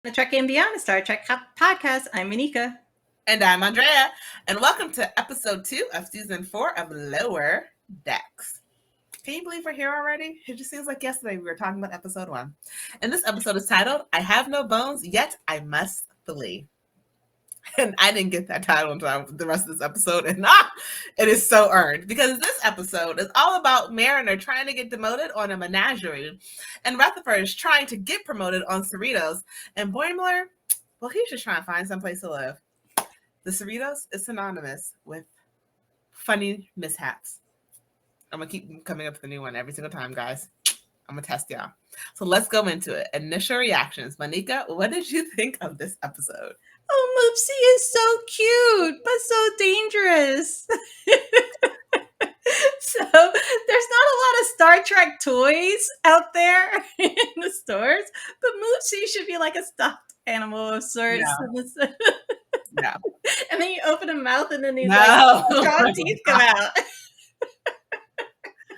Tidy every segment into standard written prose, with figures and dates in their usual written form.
The Trekkie and Beyond, a Star Trek podcast. I'm Monika. And I'm Andrea. And welcome to episode 2 of season 4 of Lower Decks. Can you believe we're here already? It just seems like yesterday we were talking about episode 1. And this episode is titled, I Have No Bones, Yet I Must Flee. And I didn't get that title until the rest of this episode. And it is so earned. Because this episode is all about Mariner trying to get demoted on a Menagerie. And Rutherford is trying to get promoted on Cerritos. And Boimler, well, he's just trying to find someplace to live. The Cerritos is synonymous with funny mishaps. I'm going to keep coming up with a new one every single time, guys. I'm going to test y'all. So let's go into it. Initial reactions. Monika, what did you think of this episode? Oh, Moopsy is so cute, but so dangerous. So there's not a lot of Star Trek toys out there in the stores, but Moopsy should be like a stuffed animal of sorts. No. And then you open a mouth and then these strong teeth come out.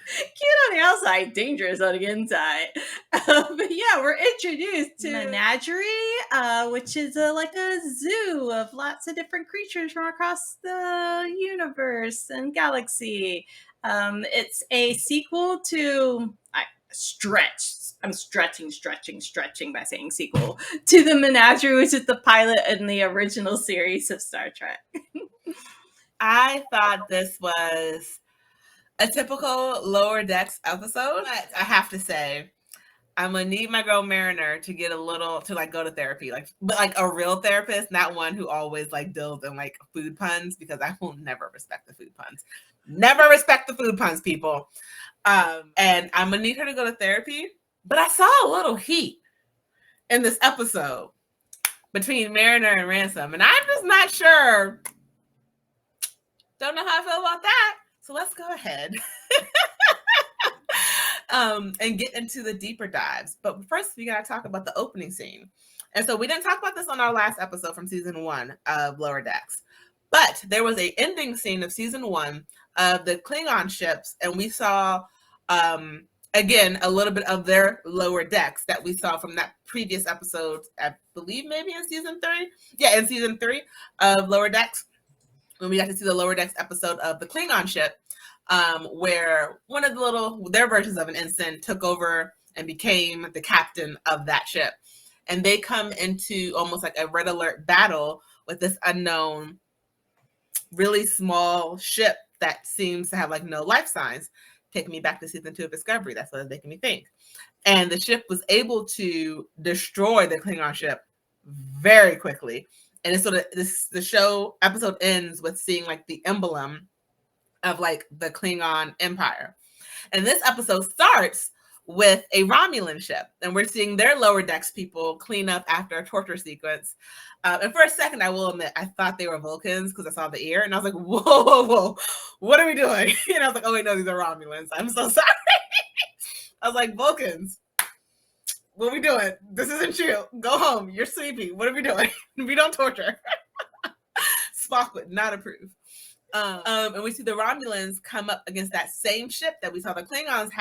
Cute on the outside, dangerous on the inside. But yeah, we're introduced to Menagerie, which is like a zoo of lots of different creatures from across the universe and galaxy. It's a sequel to I'm stretching by saying sequel to the Menagerie, which is the pilot in the original series of Star Trek. I thought this was a typical Lower Decks episode. But I have to say, I'm gonna need my girl Mariner to get to go to therapy, but a real therapist, not one who always deals in food puns, because I will never respect the food puns. Never respect the food puns, people. And I'm gonna need her to go to therapy. But I saw a little heat in this episode between Mariner and Ransom, and I'm just not sure. Don't know how I feel about that. So let's go ahead and get into the deeper dives. But first, we got to talk about the opening scene. And so we didn't talk about this on our last episode from season 1 of Lower Decks. But there was an ending scene of season 1 of the Klingon ships. And we saw, again, a little bit of their lower decks that we saw from that previous episode, I believe maybe in season 3. Yeah, in season 3 of Lower Decks. When we got to see the Lower Decks episode of the Klingon ship, where one of their versions of an ensign took over and became the captain of that ship. And they come into almost like a red alert battle with this unknown, really small ship that seems to have no life signs. Taking me back to season 2 of Discovery. That's what it's making me think. And the ship was able to destroy the Klingon ship very quickly. And it's sort of the show episode ends with seeing the emblem of the Klingon Empire. And this episode starts with a Romulan ship, and we're seeing their lower decks people clean up after a torture sequence. And for a second, I will admit, I thought they were Vulcans because I saw the ear, and I was like, whoa, what are we doing? And I was like, oh wait, no, these are Romulans. I'm so sorry. I was like, Vulcans, what are we doing? This isn't true. Go home. You're sleepy. What are we doing? We don't torture. Spock would not approve. And we see the Romulans come up against that same ship that we saw the Klingons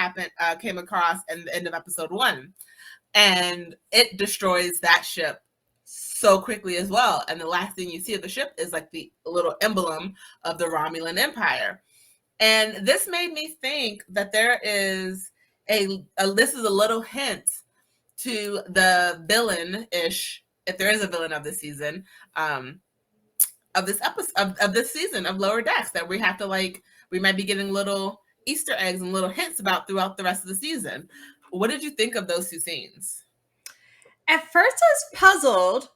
came across in the end of episode 1. And it destroys that ship so quickly as well. And the last thing you see of the ship is the little emblem of the Romulan Empire. And this made me think that there is this is a little hint to the villain-ish, if there is a villain of this season, of this episode of this season of Lower Decks, that we have to we might be getting little Easter eggs and little hints about throughout the rest of the season. What did you think of those 2 scenes? At first, I was puzzled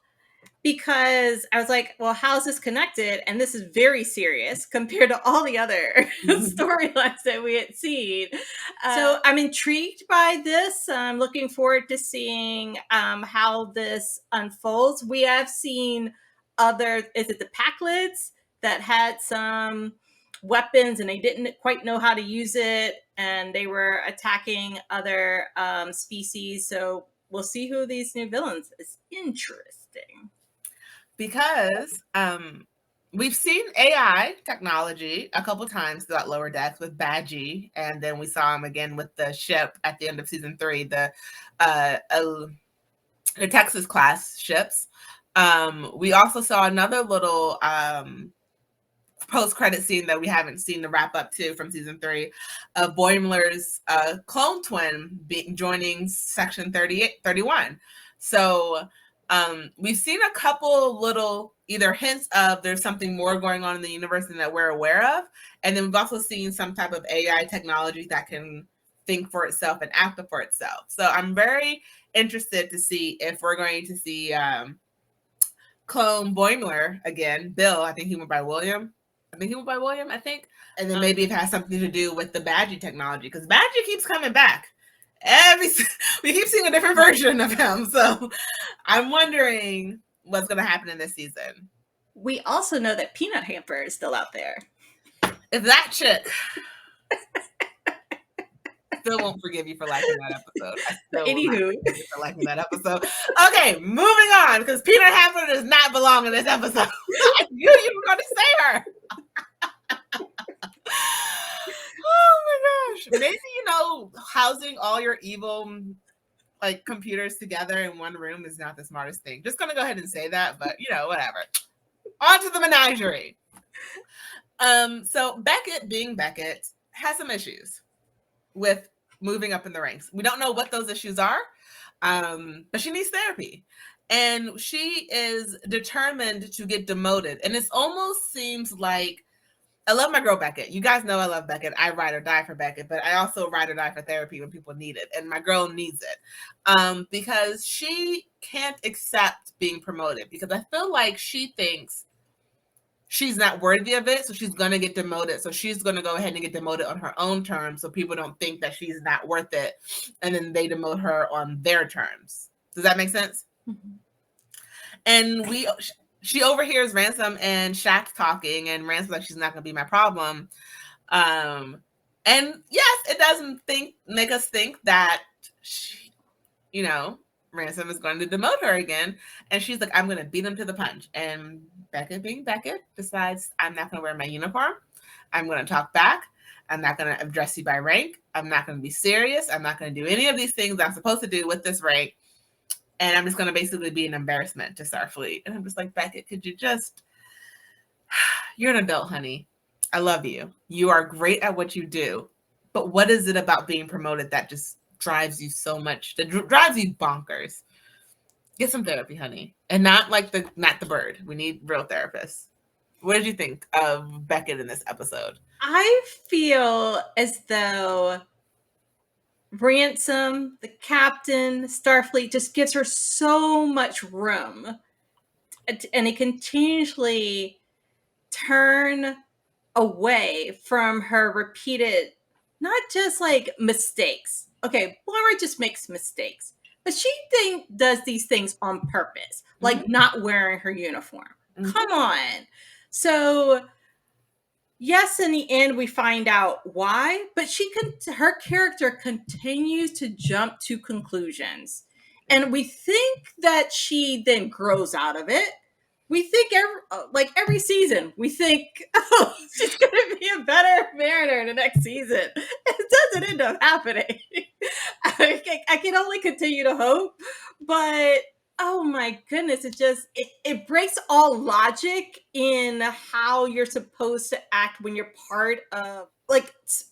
because I was like, well, how is this connected? And this is very serious compared to all the other storylines that we had seen. So I'm intrigued by this. I'm looking forward to seeing how this unfolds. We have seen is it the Packlids that had some weapons and they didn't quite know how to use it, and they were attacking other species. So we'll see who these new villains is. Interesting. Because we've seen AI technology a couple times throughout Lower Decks with Badgie, and then we saw him again with the ship at the end of season 3, the the Texas class ships. We also saw another little post-credit scene that we haven't seen the wrap up to from season 3 of Boimler's clone twin joining section 31. So we've seen a couple little either hints of there's something more going on in the universe than that we're aware of, and then we've also seen some type of AI technology that can think for itself and act for itself. So I'm very interested to see if we're going to see clone Boimler again. Bill, I think he went by William. I think. And then maybe it has something to do with the Badgie technology, because Badgie keeps coming back. We keep seeing a different version of him. So I'm wondering what's going to happen in this season. We also know that Peanut Hamper is still out there. If that chick still won't forgive you for liking that episode. I still will not forgive you for liking that episode. Okay, moving on, because Peanut Hamper does not belong in this episode. I knew you were going to say her. Oh my gosh. Maybe, housing all your evil computers together in one room is not the smartest thing. Just gonna go ahead and say that, but whatever. On to the menagerie. So Beckett, being Beckett, has some issues with moving up in the ranks. We don't know what those issues are, but she needs therapy. And she is determined to get demoted. And it almost seems like, I love my girl Beckett. You guys know I love Beckett. I ride or die for Beckett, but I also ride or die for therapy when people need it. And my girl needs it because she can't accept being promoted, because I feel like she thinks she's not worthy of it. So she's going to get demoted. So she's going to go ahead and get demoted on her own terms, so people don't think that she's not worth it. And then they demote her on their terms. Does that make sense? Mm-hmm. And she overhears Ransom and Shaq talking, and Ransom's like, she's not going to be my problem. And yes, it doesn't make us think that Ransom is going to demote her again. And she's like, I'm going to beat him to the punch. And Beckett, being Beckett, decides, I'm not going to wear my uniform. I'm going to talk back. I'm not going to address you by rank. I'm not going to be serious. I'm not going to do any of these things I'm supposed to do with this rank. And I'm just going to basically be an embarrassment to Starfleet. And I'm just like, Beckett, could you just... You're an adult, honey. I love you. You are great at what you do. But what is it about being promoted that just drives you so much, that drives you bonkers? Get some therapy, honey. And not the bird. We need real therapists. What did you think of Beckett in this episode? I feel as though Ransom, the captain, Starfleet, just gives her so much room. And they continuously turn away from her repeated, not just mistakes. Okay, Boimler just makes mistakes, but she does these things on purpose, like not wearing her uniform. Mm-hmm. Come on. So yes, in the end, we find out why, but her character continues to jump to conclusions. And we think that she then grows out of it. We think every season, we think, oh, she's going to be a better mariner in the next season. It doesn't end up happening. I can only continue to hope, but oh my goodness, it breaks all logic in how you're supposed to act when you're part of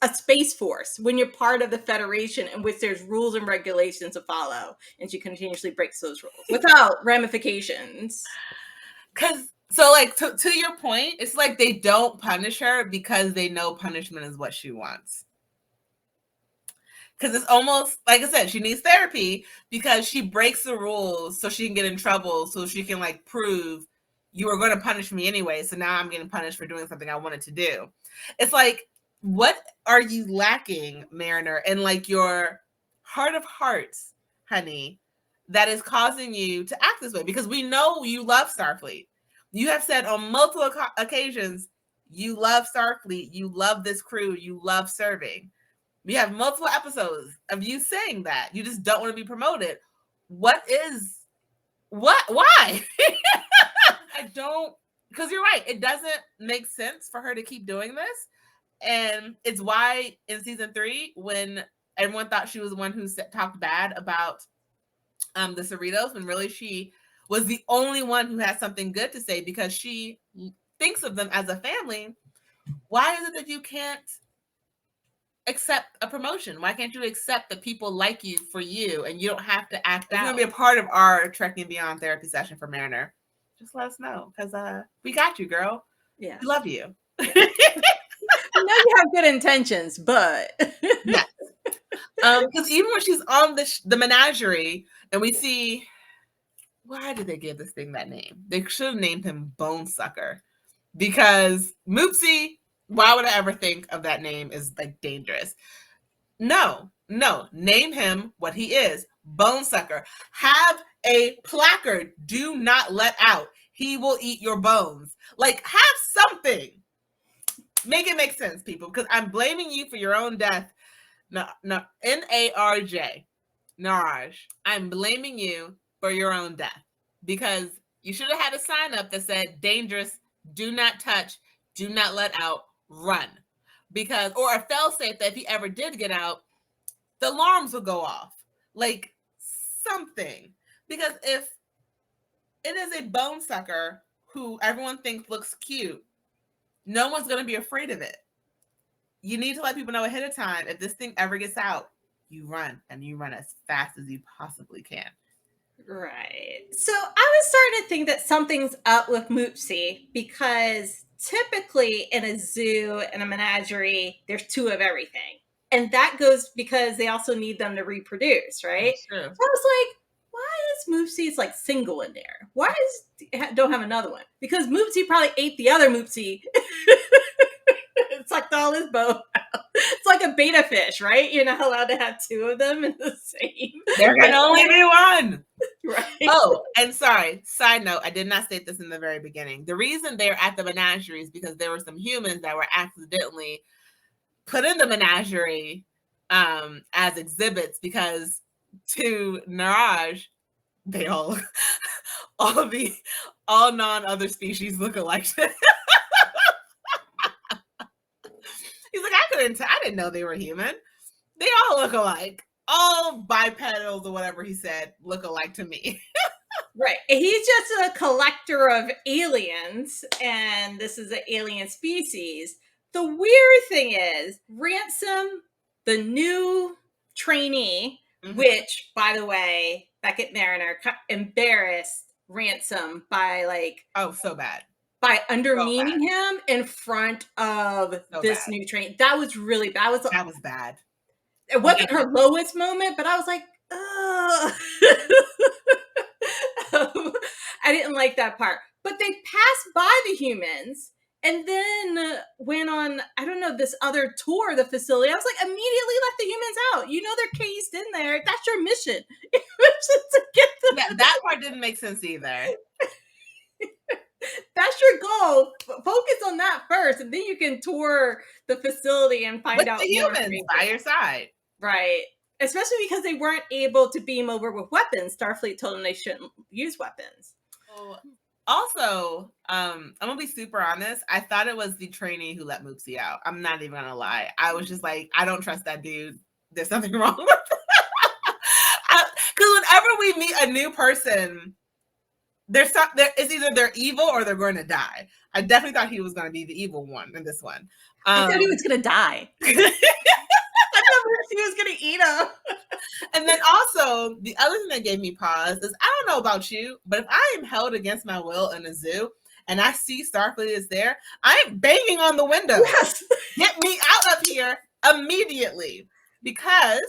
a space force, when you're part of the Federation, in which there's rules and regulations to follow, and she continuously breaks those rules without ramifications. To your point, it's like they don't punish her because they know punishment is what she wants. Because it's almost, like I said, she needs therapy because she breaks the rules so she can get in trouble, so she can prove you were going to punish me anyway, so now I'm getting punished for doing something I wanted to do. It's like, what are you lacking, Mariner, in your heart of hearts, honey, that is causing you to act this way? Because we know you love Starfleet. You have said on multiple occasions, you love Starfleet, you love this crew, you love serving. We have multiple episodes of you saying that. You just don't want to be promoted. Why? I don't, because you're right. It doesn't make sense for her to keep doing this. And it's why in season 3, when everyone thought she was the one who talked bad about the Cerritos, when really she was the only one who has something good to say because she thinks of them as a family. Why is it that you can't accept a promotion? Why can't you accept that people like you for you and you don't have to act out? It's going to be a part of our Trekking Beyond therapy session for Mariner. Just let us know, because we got you, girl. Yeah, we love you. Yeah. I know you have good intentions, but yes. Because even when she's on the Menagerie and we see, why did they give this thing that name? They should have named him Bone Sucker, because Moopsy, why would I ever think of that name as like dangerous? No, name him what he is, Bone Sucker. Have a placard, do not let out, he will eat your bones. Like, have something. Make it make sense, people, because I'm blaming you for your own death. No, Narj, Naraj, I'm blaming you for your own death, because you should have had a sign up that said dangerous, do not touch, do not let out, run. Because, or a fail safe that if he ever did get out, the alarms would go off. Like, something. Because if it is a bone sucker who everyone thinks looks cute, no one's going to be afraid of it. You need to let people know ahead of time, if this thing ever gets out, you run, and you run as fast as you possibly can. Right. So I was starting to think that something's up with Moopsy, because typically in a zoo and a menagerie, there's two of everything. And that goes because they also need them to reproduce, right? That's true. So I was like, why is Moopsy's like single in there? Why don't have another one? Because Moopsy probably ate the other Moopsy. It's like all his bone out. It's like a beta fish, right? You're not allowed to have two of them in the same. There can only be one. Right. Oh, and sorry, side note, I did not state this in the very beginning. The reason they're at the menagerie is because there were some humans that were accidentally put in the menagerie as exhibits, because to Naraj, they all non-other species look alike. He's like, I didn't know they were human. They all look alike. All bipedals or whatever he said look alike to me. Right. He's just a collector of aliens, and this is an alien species. The weird thing is, Ransom, the new trainee, which, by the way, Beckett Mariner embarrassed Ransom by like, oh, so bad, by undermining him in front of this new trainee. That was really bad. That was bad. It wasn't her lowest moment, but I was like, I didn't like that part. But they passed by the humans and then went on, I don't know, this other tour of the facility. I was like, immediately let the humans out. You know they're cased in there. That's your mission. To get them. Yeah, that part didn't make sense either. That's your goal. Focus on that first, and then you can tour the facility and find out the humans by your side. Right. Especially because they weren't able to beam over with weapons. Starfleet told them they shouldn't use weapons. Also, I'm gonna be super honest. I thought it was the trainee who let Moopsy out. I'm not even gonna lie. I was just like, I don't trust that dude. There's something wrong with it. Because whenever we meet a new person, it's either they're evil or they're going to die. I definitely thought he was going to be the evil one in this one. I thought he was going to die. I thought he was going to eat him. And then also, the other thing that gave me pause is, I don't know about you, but if I am held against my will in a zoo and I see Starfleet is there, I'm banging on the window. Yes. Get me out of here immediately. Because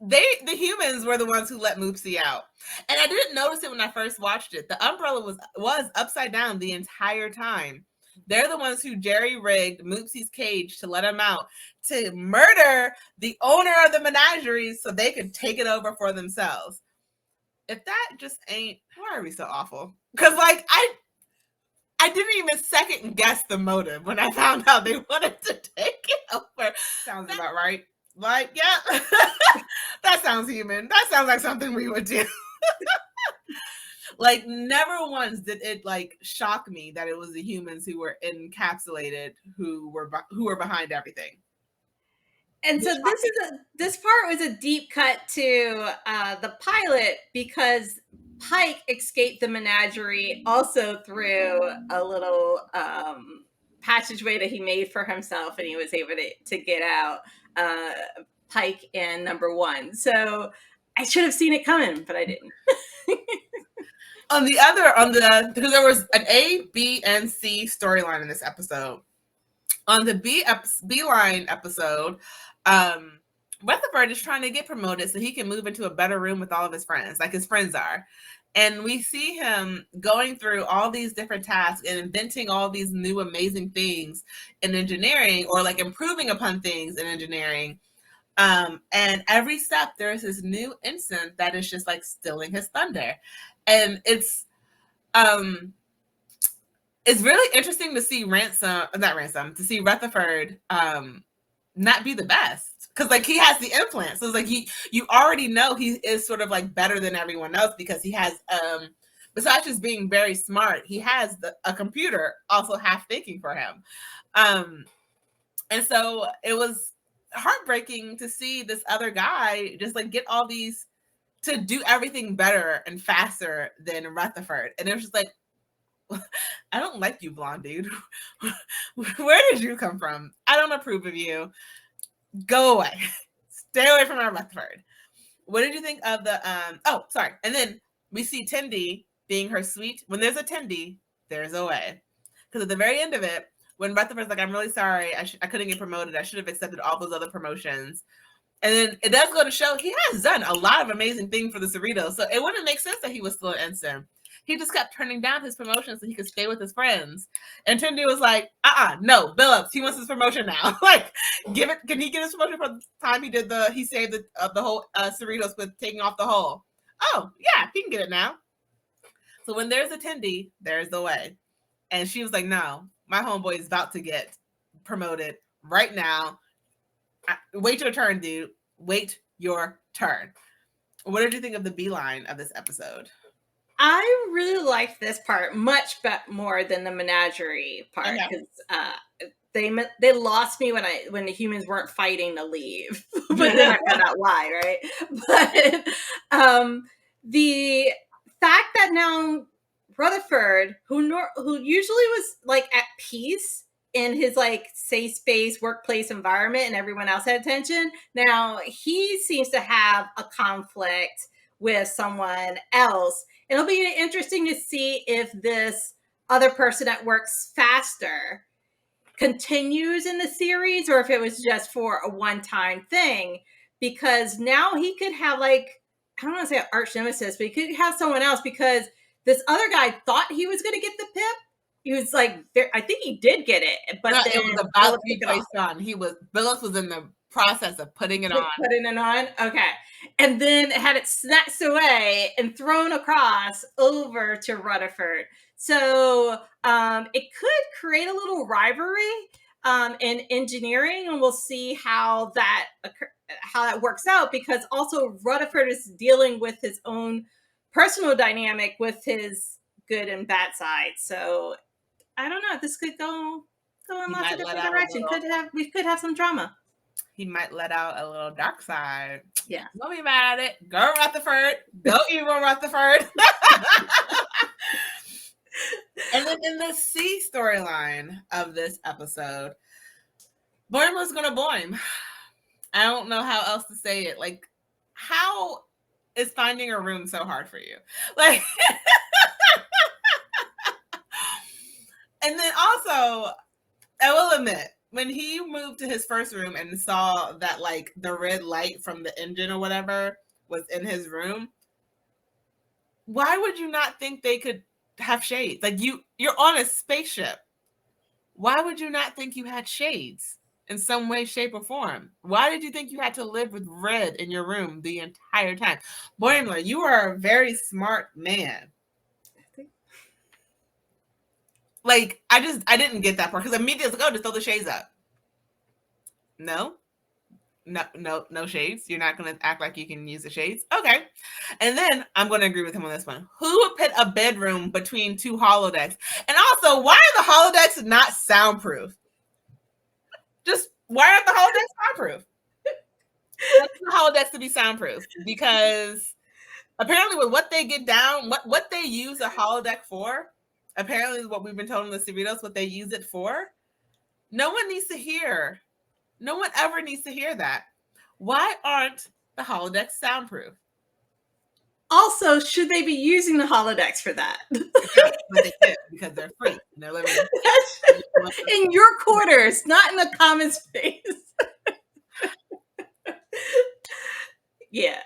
the humans were the ones who let Moopsy out. And I didn't notice it when I first watched it. The umbrella was upside down the entire time. They're the ones who jerry-rigged Moopsy's cage to let him out, to murder the owner of the menagerie so they could take it over for themselves. If that just ain't, why are we so awful? Because like I didn't even second guess the motive when I found out they wanted to take it over. Sounds about right. Like, yeah, that sounds human. That sounds like something we would do. Like, never once did it like shock me that it was the humans who were encapsulated, who were behind everything. And so this part was a deep cut to the pilot because Pike escaped the menagerie also through a little passageway that he made for himself, and he was able to get out. Pike and number one. So I should have seen it coming, but I didn't. Because there was an A, B, and C storyline in this episode. On the B line episode, Rutherford is trying to get promoted so he can move into a better room with all of his friends, like his friends are. And we see him going through all these different tasks and inventing all these new amazing things in engineering, or like improving upon things in engineering. And every step there's this new instant that is just like stealing his thunder. And it's really interesting to see to see Rutherford not be the best, because like he has the implant. So it's like you already know he is sort of like better than everyone else, because he has besides just being very smart, he has a computer also half thinking for him. And so it was heartbreaking to see this other guy just like get all these to do everything better and faster than Rutherford. And it was just like, I don't like you, blonde dude. Where did you come from? I don't approve of you. Go away. Stay away from our Rutherford. What did you think of the sorry. And then we see Tendi being her sweet. When there's a Tendi, there's a way. Because at the very end of it, when Rutherford's like, I'm really sorry, I couldn't get promoted. I should have accepted all those other promotions. And then it does go to show he has done a lot of amazing things for the Cerritos. So it wouldn't make sense that he was still an ensign. He just kept turning down his promotion so he could stay with his friends. And Tendi was like, no, Billups, he wants his promotion now. Like, give it. Can he get his promotion for the time he saved the whole Cerritos with taking off the hull? Oh, yeah, he can get it now. So when there's a Tendi, there's the way. And she was like, no, my homeboy is about to get promoted right now. Wait your turn, dude. Wait your turn. What did you think of the B line of this episode? I really liked this part much more than the menagerie part, because they lost me when the humans weren't fighting to leave, but then I found out why, right? But the fact that now Rutherford, who usually was like at peace in his like safe space workplace environment and everyone else had attention, now he seems to have a conflict with someone else. It'll be interesting to see if this other person that works faster continues in the series, or if it was just for a one-time thing, because now he could have like, I don't want to say an arch nemesis, but he could have someone else, because this other guy thought he was going to get the pip. He was like, I think he did get it, but then it was about to be placed on. Billups was in the process of putting it on. Okay. And then had it snatched away and thrown across over to Rutherford. So it could create a little rivalry in engineering, and we'll see how that works out, because also Rutherford is dealing with his own personal dynamic with his good and bad side. So I don't know. This could go in lots of different directions. We could have some drama. He might let out a little dark side. Yeah. Don't be mad at it. Go Rutherford. Go evil Rutherford. And then in the C storyline of this episode, Boimler's gonna boim. I don't know how else to say it. Like, how is finding a room so hard for you? Like, and then also, I will admit, when he moved to his first room and saw that like the red light from the engine or whatever was in his room, why would you not think they could have shades? Like, you're on a spaceship. Why would you not think you had shades in some way, shape, or form? Why did you think you had to live with red in your room the entire time? Boimler, you are a very smart man. Like, I didn't get that part, because immediately it's like, oh, just throw the shades up. No shades. You're not going to act like you can use the shades. Okay. And then I'm going to agree with him on this one. Who would put a bedroom between two holodecks? And also, why are the holodecks not soundproof? Just, why aren't the holodecks soundproof? the holodecks to be soundproof because apparently with what they get down, what they use a holodeck for, apparently is what we've been told in the Cerritos, what they use it for. No one needs to hear. No one ever needs to hear that. Why aren't the holodecks soundproof? Also, should they be using the holodecks for that? Yeah, but they can't because they're free. And they're living in your quarters, not in the common space. Yeah.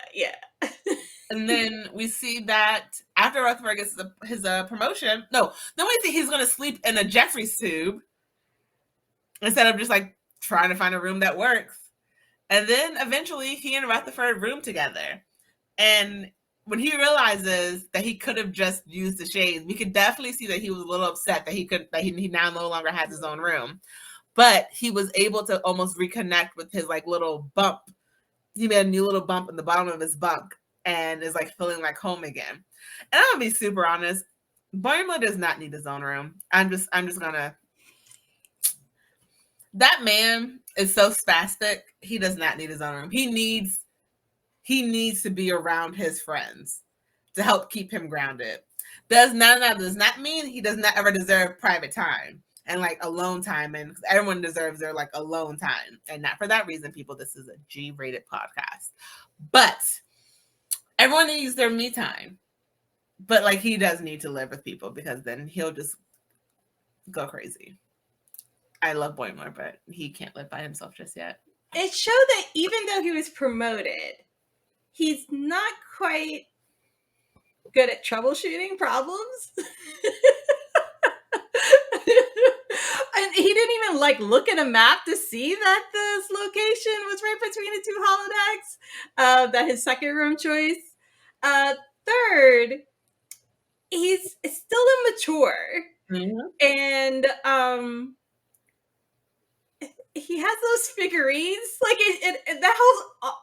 And then we see that after Rutherford gets his promotion, then we see he's going to sleep in a Jeffries tube instead of just like trying to find a room that works. And then eventually he and Rutherford room together. And when he realizes that he could have just used the shades, we could definitely see that he was a little upset that he now no longer has his own room. But he was able to almost reconnect with his like little bump. He made a new little bump in the bottom of his bunk and is like feeling like home again. And I'm gonna be super honest, Boimler does not need his own room. I'm just gonna. That man is so spastic. He does not need his own room. He needs to be around his friends to help keep him grounded. Does not mean he does not ever deserve private time and like alone time, and everyone deserves their like alone time. And not for that reason, people, this is a G-rated podcast. But everyone needs their me time. But like he does need to live with people because then he'll just go crazy. I love Boimler, but he can't live by himself just yet. It showed that even though he was promoted, he's not quite good at troubleshooting problems. And he didn't even like look at a map to see that this location was right between the two holodecks. That his second room choice. Third, he's still immature. Mm-hmm. And he has those figurines. Like it that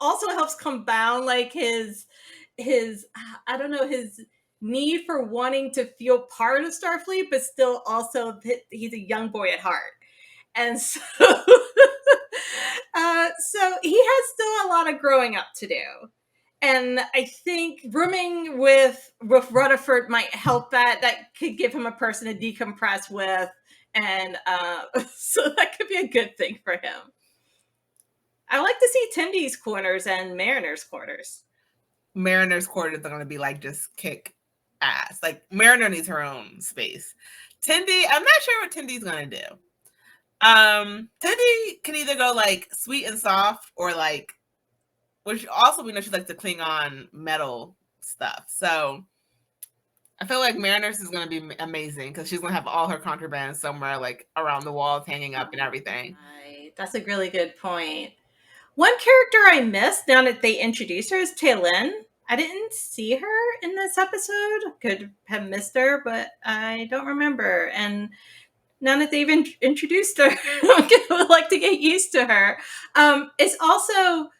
also helps compound like his I don't know, his need for wanting to feel part of Starfleet, but still also he's a young boy at heart. And so so he has still a lot of growing up to do. And I think rooming with Rutherford might help that. That could give him a person to decompress with. And so that could be a good thing for him. I like to see Tendy's quarters and Mariner's quarters. Mariner's quarters are going to be like just kick ass. Like Mariner needs her own space. Tendy, I'm not sure what Tendy's going to do. Tendy can either go like sweet and soft or like, which also we know she likes to cling on metal stuff. So I feel like Mariner's is going to be amazing because she's going to have all her contraband somewhere like around the walls hanging up and everything. Right. That's a really good point. One character I missed now that they introduced her is Taylin. I didn't see her in this episode. Could have missed her, but I don't remember. And now that they've introduced her, I would like to get used to her. It's also,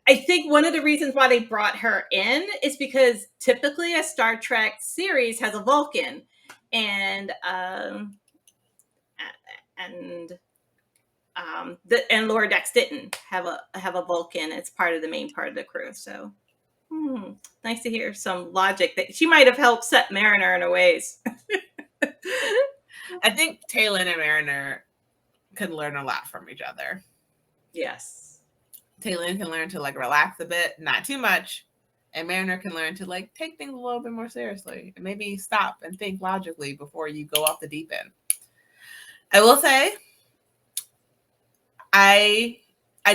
I think one of the reasons why they brought her in is because typically a Star Trek series has a Vulcan, and Lower Decks didn't have a Vulcan. It's part of the main part of the crew. So nice to hear some logic that she might have helped set Mariner in a ways. I think Taylin and Mariner can learn a lot from each other. Yes. Taylin can learn to like relax a bit, not too much. And Mariner can learn to like take things a little bit more seriously and maybe stop and think logically before you go off the deep end. I will say, I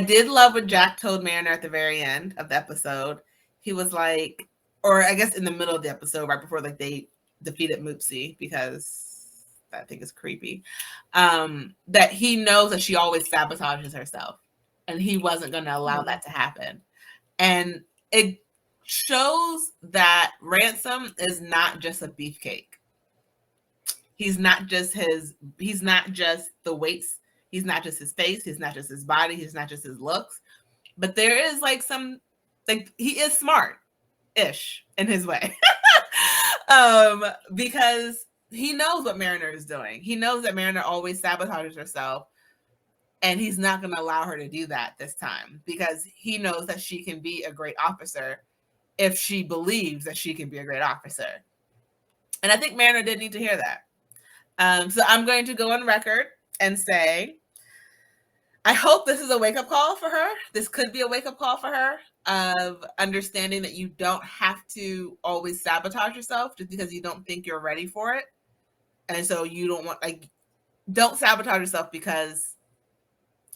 did love what Jack told Mariner at the very end of the episode. He was like, or I guess in the middle of the episode, right before like they defeated Moopsy, because that thing is creepy, that he knows that she always sabotages herself. And he wasn't going to allow that to happen. And it shows that Ransom is not just a beefcake. He's not just the weights. He's not just his face. He's not just his body. He's not just his looks. But there is like some, like he is smart-ish in his way. Because he knows what Mariner is doing. He knows that Mariner always sabotages herself And he's not going to allow her to do that this time because he knows that she can be a great officer if she believes that she can be a great officer. And I think Mariner did need to hear that. So I'm going to go on record and say, I hope this is a wake-up call for her. This could be a wake-up call for her of understanding that you don't have to always sabotage yourself just because you don't think you're ready for it. And so you don't want, like, don't sabotage yourself because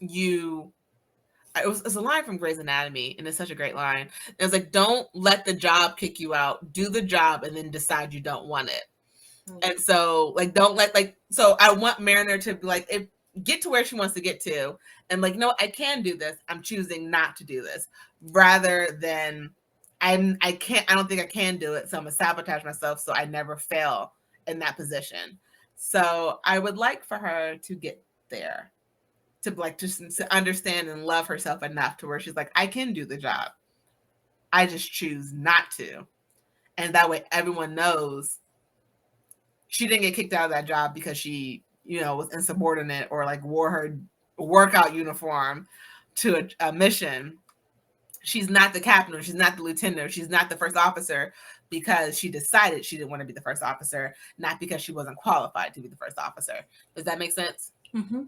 it's a line from Grey's Anatomy, and it's such a great line. It was like, don't let the job kick you out. Do the job and then decide you don't want it. Mm-hmm. And so, like, don't let, like, so I want Mariner to be like, get to where she wants to get to. And like, no, I can do this. I'm choosing not to do this. Rather than, I don't think I can do it. So I'm going to sabotage myself so I never fail in that position. So I would like for her to get there. To like just to understand and love herself enough to where she's like, I can do the job. I just choose not to. And that way everyone knows she didn't get kicked out of that job because she, was insubordinate or like wore her workout uniform to a mission. She's not the captain, or she's not the lieutenant, or she's not the first officer because she decided she didn't want to be the first officer, not because she wasn't qualified to be the first officer. Does that make sense? Mm-hmm.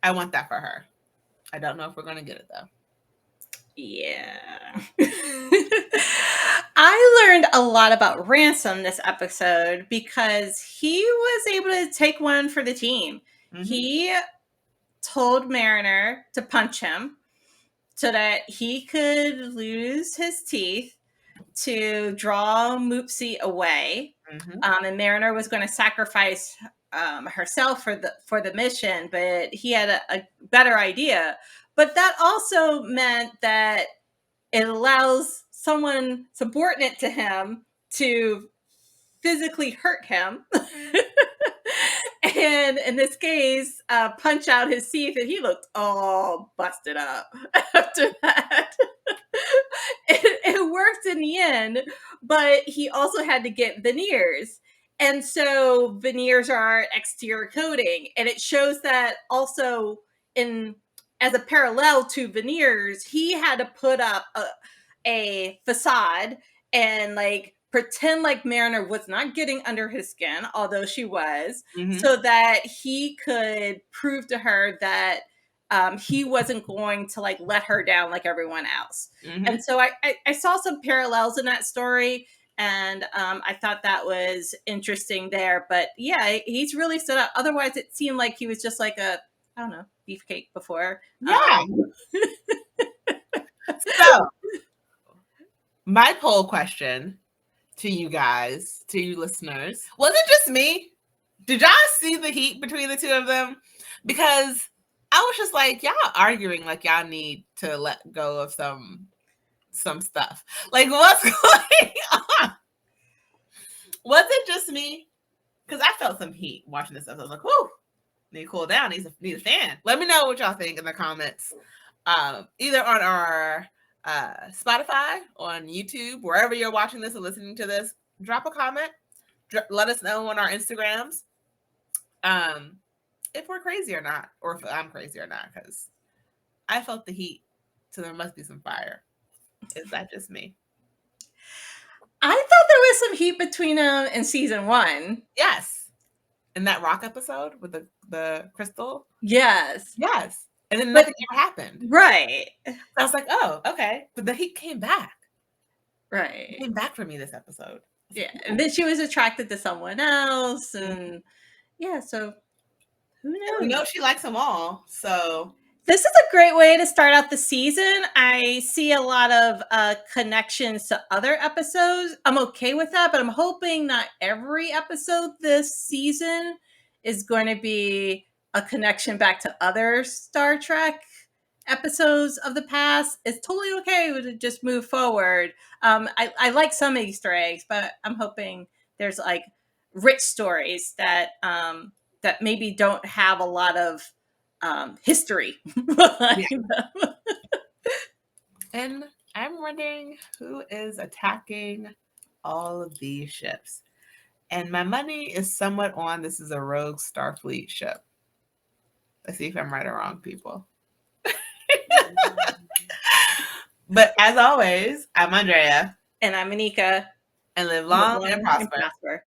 I want that for her. I don't know if we're going to get it, though. Yeah. I learned a lot about Ransom this episode because he was able to take one for the team. Mm-hmm. He told Mariner to punch him so that he could lose his teeth to draw Moopsy away. Mm-hmm. And Mariner was going to sacrifice herself for the mission, but he had a better idea. But that also meant that it allows someone subordinate to him to physically hurt him. And in this case, punch out his teeth, and he looked all busted up after that. It worked in the end, but he also had to get veneers. And so veneers are exterior coating, and it shows that also as a parallel to veneers, he had to put up a facade and like pretend like Mariner was not getting under his skin, although she was, mm-hmm. so that he could prove to her that he wasn't going to like let her down like everyone else. Mm-hmm. And so I saw some parallels in that story, and I thought that was interesting there. But yeah, he's really stood out. Otherwise, it seemed like he was just like a, I don't know, beefcake before. Yeah. So, my poll question to you guys, to you listeners, was it just me? Did y'all see the heat between the two of them? Because I was just like, y'all arguing like y'all need to let go of some stuff. Like, what's going on? Was it just me? Because I felt some heat watching this stuff. I was like, whoo, need to cool down. Need a fan. Let me know what y'all think in the comments. Either on our Spotify, on YouTube, wherever you're watching this or listening to this, drop a comment. Let us know on our Instagrams if we're crazy or not, or if I'm crazy or not, because I felt the heat, so there must be some fire. Is that just me? I thought there was some heat between them in season 1. Yes. In that rock episode with the crystal? Yes. Yes. And then nothing ever happened. Right. So I was like, oh, okay. But the heat came back. Right. It came back for me this episode. Yeah. And then she was attracted to someone else. And yeah, so who knows? We know she likes them all. So this is a great way to start out the season. I see a lot of connections to other episodes. I'm okay with that, but I'm hoping not every episode this season is going to be a connection back to other Star Trek episodes of the past. It's totally okay to just move forward. I like some Easter eggs, but I'm hoping there's like rich stories that that maybe don't have a lot of history behind them. And I'm wondering who is attacking all of these ships. And my money is somewhat on this is a rogue Starfleet ship. Let's see if I'm right or wrong, people. But as always, I'm Andrea. And I'm Anika. And live long and prosper.